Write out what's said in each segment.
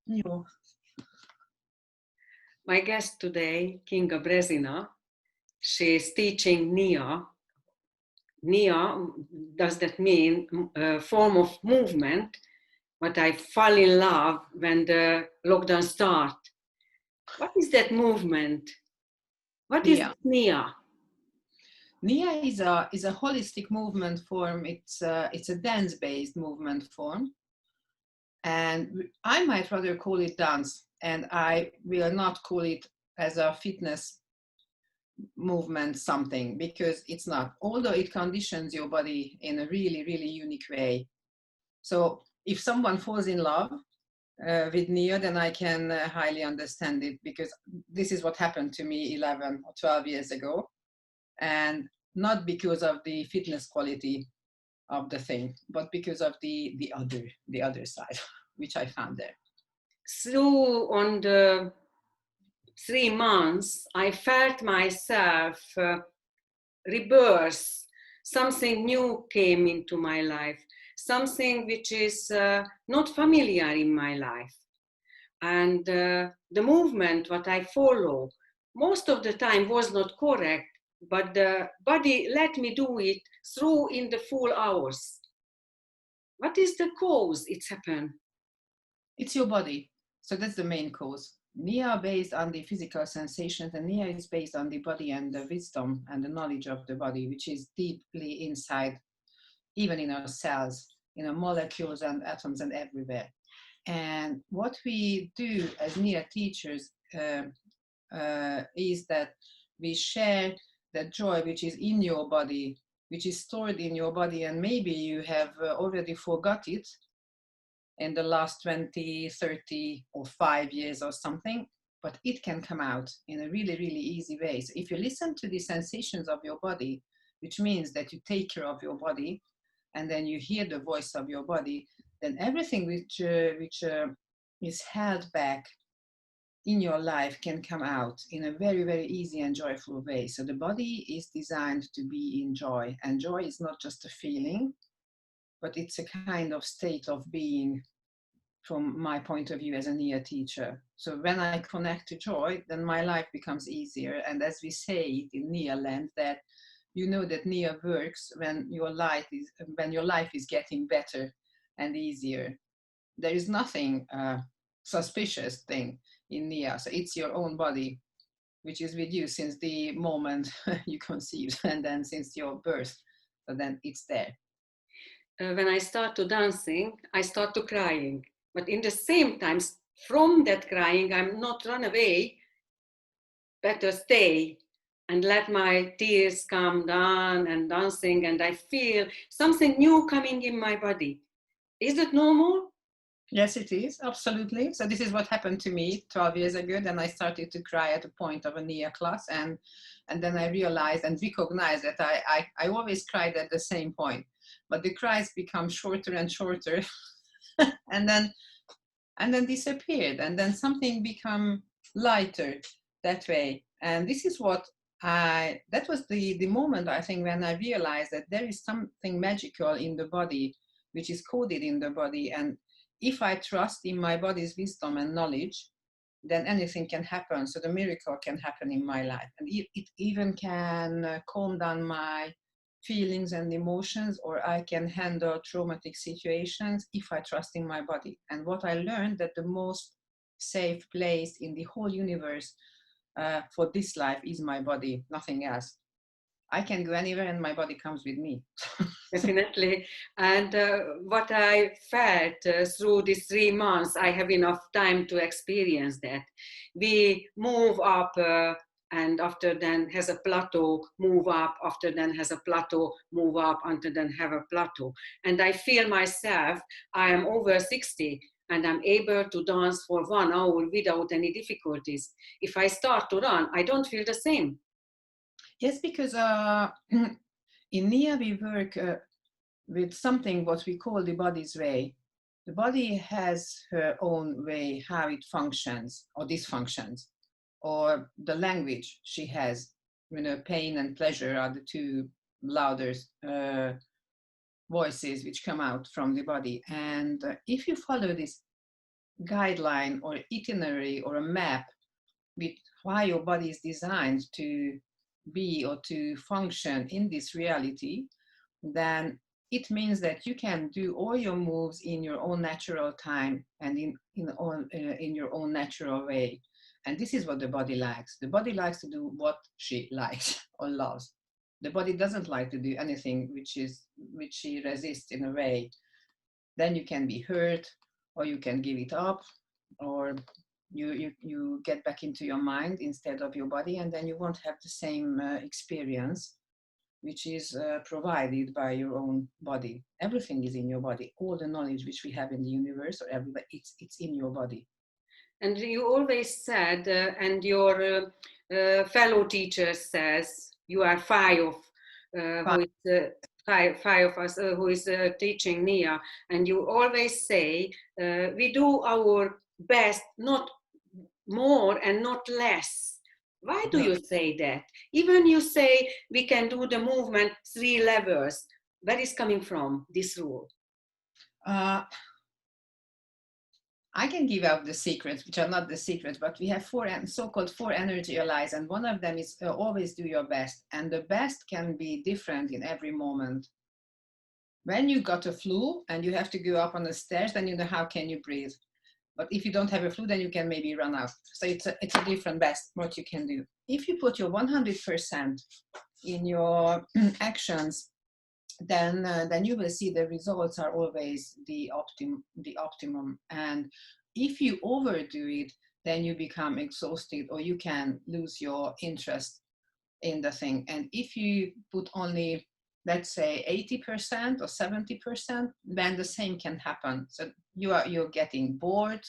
Jó. My guest today, Kinga Brezina, she's teaching Nia. Nia, does that mean a form of movement? But I fall in love when the lockdown start. What is that movement? What is Nia. Nia? Nia is a holistic movement form. It's a dance-based movement form, and I might rather call it dance, and I will not call it as a fitness movement something, because it's not. Although it conditions your body in a really, really unique way. So if someone falls in love with Nia, then I can highly understand it, because this is what happened to me 11 or 12 years ago. And not because of the fitness quality of the thing, but because of the other side, which I found there. Through on the 3 months, I felt myself rebirth. Something new came into my life, something which is not familiar in my life. And the movement what I follow most of the time was not correct, but the body let me do it through in the full hours. What is the cause it's happened? It's your body. So that's the main cause. Nia based on the physical sensations, and Nia is based on the body and the wisdom and the knowledge of the body, which is deeply inside, even in our cells, in our molecules and atoms and everywhere. And what we do as Nia teachers is that we share that joy which is in your body, which is stored in your body, and maybe you have already forgot it in the last 20, 30, or 5 years or something, but it can come out in a really, really easy way. So if you listen to the sensations of your body, which means that you take care of your body, and then you hear the voice of your body, then everything which is held back in your life can come out in a very, very easy and joyful way. So the body is designed to be in joy, and joy is not just a feeling, but it's a kind of state of being from my point of view as a Nia teacher. So when I connect to joy, then my life becomes easier. And as we say it in Nia land, that you know that Nia works when your life is getting better and easier. There is nothing suspicious thing in Nia. So it's your own body, which is with you since the moment you conceived, and then since your birth. So then it's there. When I start to dancing, I start to crying. But in the same time, from that crying, I'm not run away, better stay and let my tears come down and dancing, and I feel something new coming in my body. Is it normal? Yes, it is, absolutely. So this is what happened to me 12 years ago. Then I started to cry at the point of a Nia class, and then I realized and recognized that I always cried at the same point, but the cries become shorter and shorter, and then disappeared, and then something become lighter that way. And this is what that was the moment, I think, when I realized that there is something magical in the body, which is coded in the body. And if I trust in my body's wisdom and knowledge, then anything can happen. So the miracle can happen in my life, and it even can calm down my feelings and emotions, or I can handle traumatic situations if I trust in my body. And what I learned, that the most safe place in the whole universe for this life is my body, nothing else. I can go anywhere and my body comes with me. Definitely. And what I felt through these 3 months, I have enough time to experience that. We move up and after then has a plateau, move up, after then has a plateau, move up, until then have a plateau. And I feel myself, I am over 60 and I'm able to dance for 1 hour without any difficulties. If I start to run, I don't feel the same. Yes, because in Nia we work with something what we call the body's way. The body has her own way how it functions or dysfunctions, or the language she has. Pain and pleasure are the two loudest voices which come out from the body. And if you follow this guideline or itinerary or a map with how your body is designed to be or to function in this reality, then it means that you can do all your moves in your own natural time and in your own natural way. And this is what the body likes. The body likes to do what she likes or loves. The body doesn't like to do anything which she resists in a way. Then you can be hurt, or you can give it up, or you get back into your mind instead of your body, and then you won't have the same experience which is provided by your own body. Everything is in your body. All the knowledge which we have in the universe or everywhere, it's in your body. And you always said, and your fellow teacher says, you are who is five of us who is teaching Nia, and you always say, we do our best, not more and not less. Why do No. you say that? Even you say we can do the movement 3 levels. Where is coming from this rule? I can give out the secrets, which are not the secrets, but we have so-called four energy allies, and one of them is always do your best. And the best can be different in every moment. When you got a flu and you have to go up on the stairs, then you know how can you breathe. But if you don't have a flu, then you can maybe run out. So it's a different best what you can do. If you put your 100% in your actions, then you will see the results are always the optimum. And if you overdo it, then you become exhausted, or you can lose your interest in the thing. And if you put only, let's say, 80% or 70%, then the same can happen. So you're getting bored,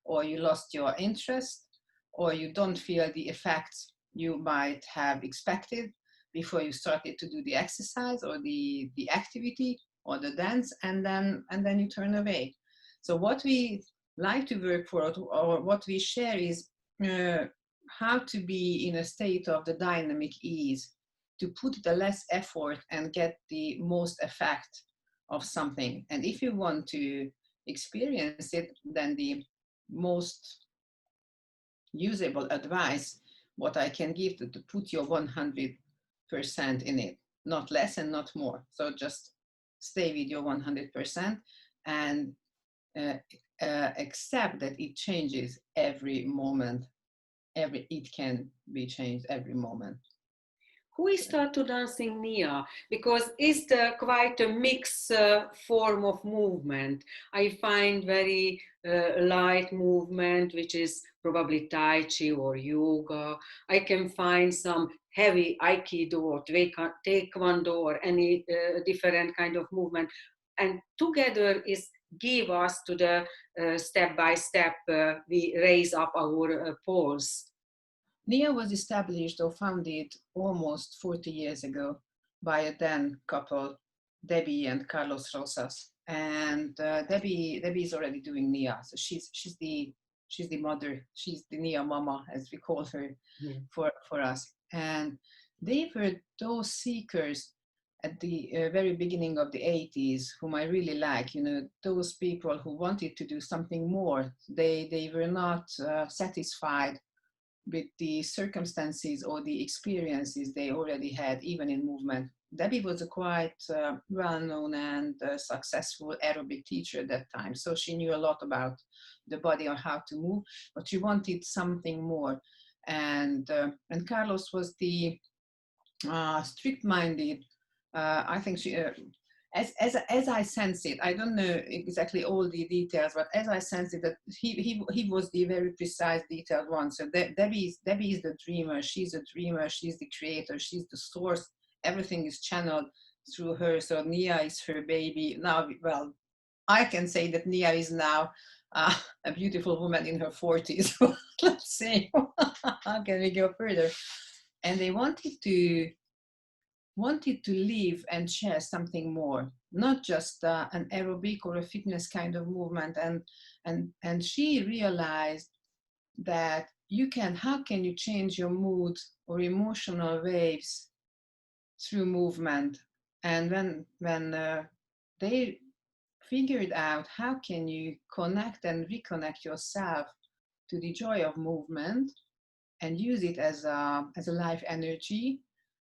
or you lost your interest, or you don't feel the effects you might have expected before you started to do the exercise or the activity or the dance, and then you turn away. So what we like to work for, or what we share, is how to be in a state of the dynamic ease, to put the less effort and get the most effect of something. And if you want to experience it, then the most usable advice what I can give to put your 100% in it, not less and not more. So just stay with your 100% and accept that it changes every moment. It can be changed every moment. Who is start to dancing Nia? Because it's quite a mixed form of movement. I find very light movement, which is probably Tai Chi or yoga. I can find some heavy Aikido or Taekwondo or any different kind of movement. And together is give us to the step by step, we raise up our poles. Nia was established or founded almost 40 years ago by a then couple, Debbie and Carlos Rosas. And Debbie is already doing Nia, so she's the mother, she's the Nia mama, as we call her, for us. And they were those seekers at the very beginning of the 80s, whom I really like, those people who wanted to do something more. They were not satisfied with the circumstances or the experiences they already had, even in movement. Debbie was a quite well-known and successful aerobic teacher at that time, so she knew a lot about the body or how to move, but she wanted something more. And Carlos was the strict-minded. I think she as I sense it, I don't know exactly all the details, but as I sense it, that he was the very precise, detailed one. So Debbie is the dreamer. She's a dreamer. She's the creator. She's the source. Everything is channeled through her. So Nia is her baby. Now, well, I can say that Nia is now a beautiful woman in her 40s. Let's see, how can we go further? And they wanted to live and share something more, not just an aerobic or a fitness kind of movement. And she realized that how can you change your mood or emotional waves through movement? And when they figured out how can you connect and reconnect yourself to the joy of movement and use it as a life energy,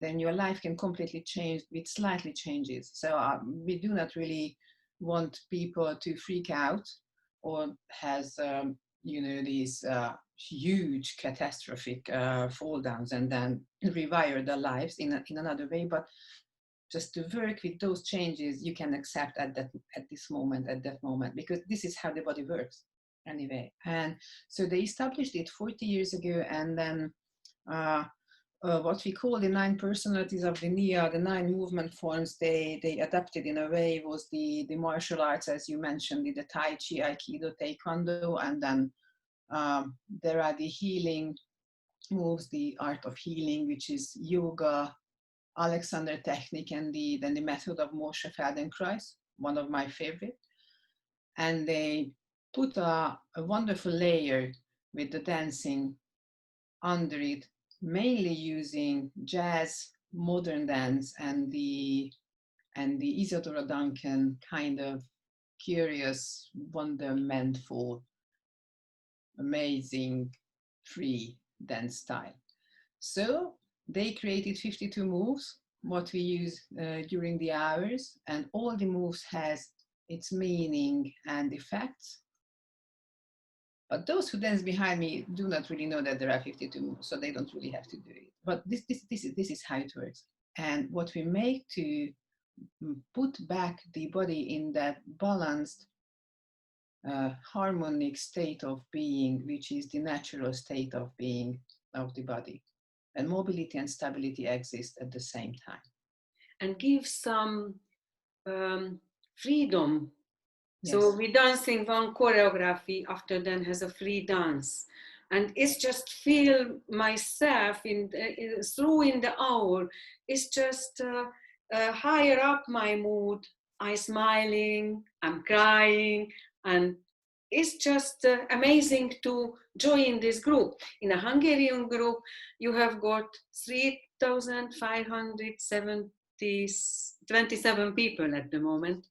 then your life can completely change with slightly changes. So we do not really want people to freak out or has these huge catastrophic fall downs and then rewire their lives in another way, but just to work with those changes you can accept at that moment, because this is how the body works anyway. And so they established it 40 years ago, and then what we call the 9 personalities of the Nia, the 9 movement forms, they adapted in a way was the martial arts, as you mentioned, the Tai Chi, Aikido, Taekwondo, and then there are the healing moves, the art of healing, which is yoga, Alexander technique, and then the method of Moshe Feldenkrais, one of my favorite. And they put a wonderful layer with the dancing under it, mainly using jazz, modern dance, and the Isadora Duncan kind of curious, wondermentful, amazing, free dance style. So they created 52 moves, what we use during the hours, and all the moves has its meaning and effects. But those who dance behind me do not really know that there are 52 moves, so they don't really have to do it. But this is how it works. And what we make to put back the body in that balanced, harmonic state of being, which is the natural state of being of the body. And mobility and stability exist at the same time. And give some freedom. Yes. So we dancing one choreography, after then has a free dance. And it's just feel myself through in the hour. It's just higher up my mood. I'm smiling, I'm crying, and it's just amazing to join this group. In a Hungarian group, you have got 3,527 people at the moment.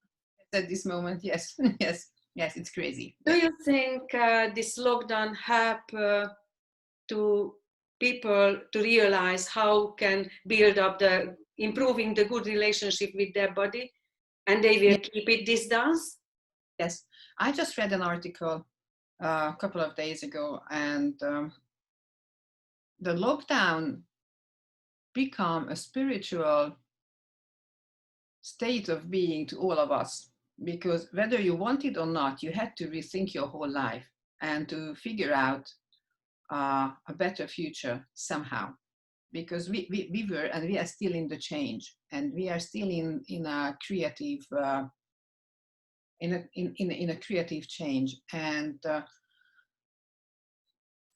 At this moment, yes, yes, it's crazy. Do you think this lockdown help to people to realize how can build up improving the good relationship with their body, and they will keep it this dance? Yes, I just read an article a couple of days ago, and the lockdown become a spiritual state of being to all of us, because whether you want it or not, you had to rethink your whole life and to figure out a better future somehow, because we were and we are still in the change, and we are still in a creative in a creative change. And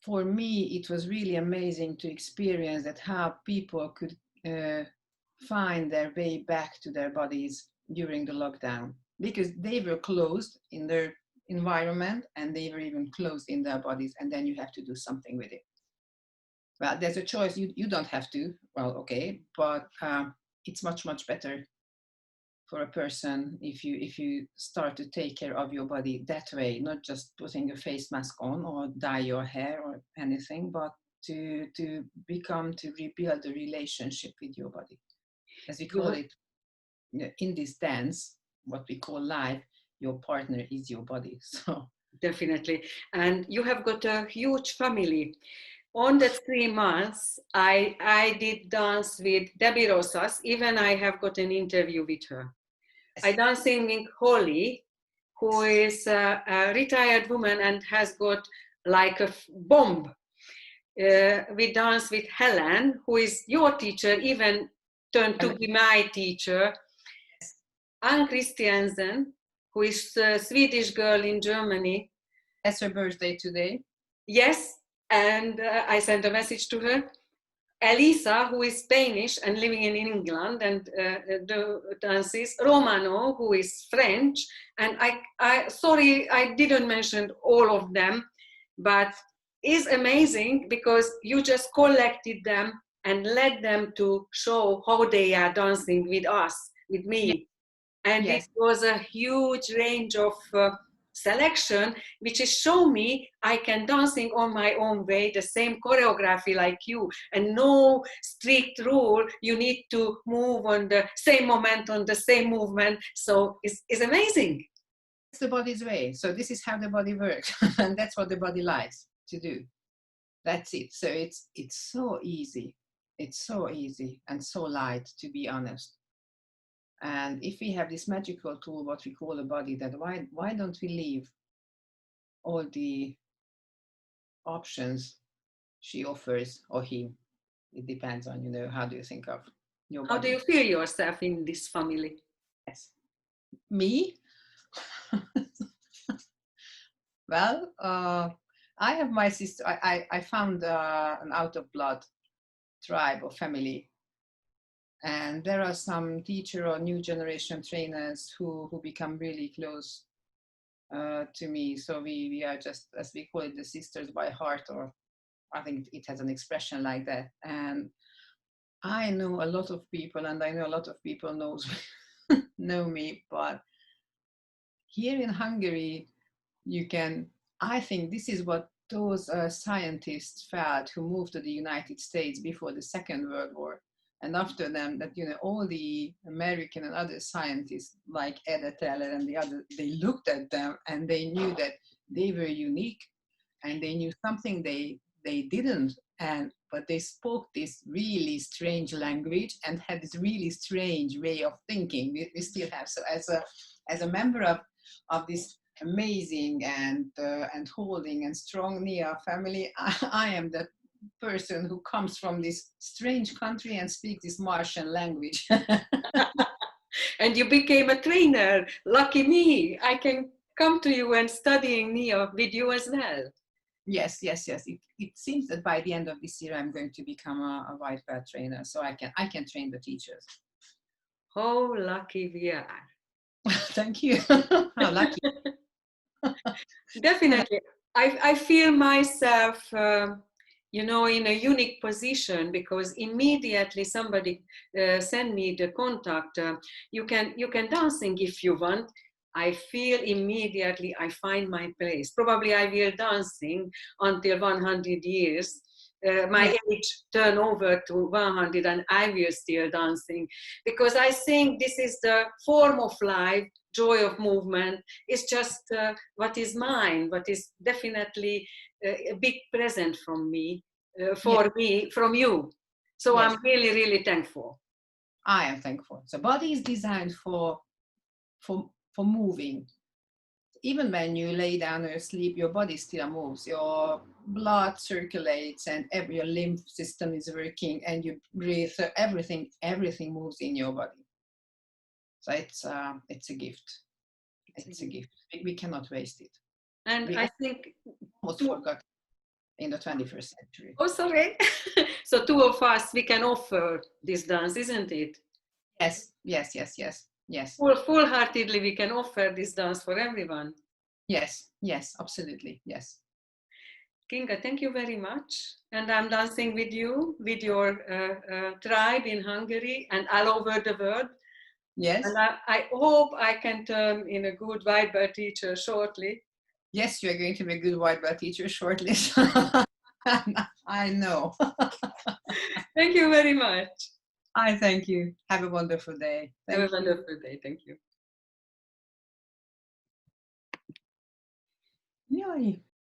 for me, it was really amazing to experience that how people could find their way back to their bodies during the lockdown, because they were closed in their environment and they were even closed in their bodies, and then you have to do something with it. Well, there's a choice. You don't have to. Well, okay, but it's much better for a person if you start to take care of your body that way, not just putting a face mask on or dye your hair or anything, but to rebuild the relationship with your body, as we call it in this dance, what we call life. Your partner is your body. So definitely. And you have got a huge family. On the 3 months, I did dance with Debbie Rosas. Even I have got an interview with her. Yes. I dancing with Holly, who is a retired woman and has got like a bomb. We dance with Helen, who is your teacher, even turned to be my teacher. Yes. Ann Christiansen, who is a Swedish girl in Germany. It's her birthday today. Yes, and I sent a message to her. Elisa, who is Spanish and living in England and dances. Romano, who is French. And I sorry, I didn't mention all of them, but it's amazing because you just collected them and led them to show how they are dancing with us, with me. And it Yes. was a huge range of selection, which is show me I can dancing on my own way, the same choreography like you, and no strict rule. You need to move on the same moment, on the same movement. So it's amazing. It's the body's way. So this is how the body works, and that's what the body likes to do. That's it. So it's so easy. It's so easy and so light, to be honest. And if we have this magical tool, what we call a body, then why don't we leave all the options she offers, or he? It depends on, how do you think of your How do you body? feel yourself in this family? Yes. Me? Well, I have my sister. I found an out of blood tribe or family, and there are some teacher or new generation trainers who become really close to me. So we are just, as we call it, the sisters by heart, or I think it has an expression like that. And I know a lot of people, and I know a lot of people know me, but here in Hungary, you can, I think this is what those scientists felt who moved to the United States before the Second World War. And after them, that, all the American and other scientists like Edith Teller and the other, they looked at them and they knew that they were unique, and they knew something they didn't. But they spoke this really strange language and had this really strange way of thinking. We still have. So as a member of this amazing and holding and strong Nia family, I am the person who comes from this strange country and speaks this Martian language. And you became a trainer. Lucky me. I can come to you and studying Nia with you as well. Yes. It seems that by the end of this year, I'm going to become a white belt trainer, so I can train the teachers. How lucky we are. Thank you. How lucky. Definitely. I feel myself, in a unique position because immediately somebody send me the contact. You can dancing if you want. I feel immediately I find my place. Probably I will dancing until 100 years. My Yes, age turn over to 100 and I will still dancing because I think this is the form of life, joy of movement. It's just what is mine, what is definitely a big present from me, yes, for me, from you. So yes. I'm really, really thankful. I am thankful. So body is designed for moving. Even when you lay down or sleep, your body still moves. Your blood circulates, and your lymph system is working, and you breathe. So everything moves in your body. So it's a gift. It's a gift. We cannot waste it. And We I think almost two, forgot in the 21st century. oh, sorry. So two of us, we can offer this dance, isn't it? Yes. Full-heartedly, we can offer this dance for everyone. Yes, absolutely. Yes. Kinga, thank you very much. And I'm dancing with you, with your tribe in Hungary and all over the world. Yes. And I hope I can turn in a good white belt teacher shortly. Yes, you are going to be a good white belt teacher shortly. I know. Thank you very much. I thank you. Have a wonderful day. Have a Thank you. wonderful day. Thank you. Yay.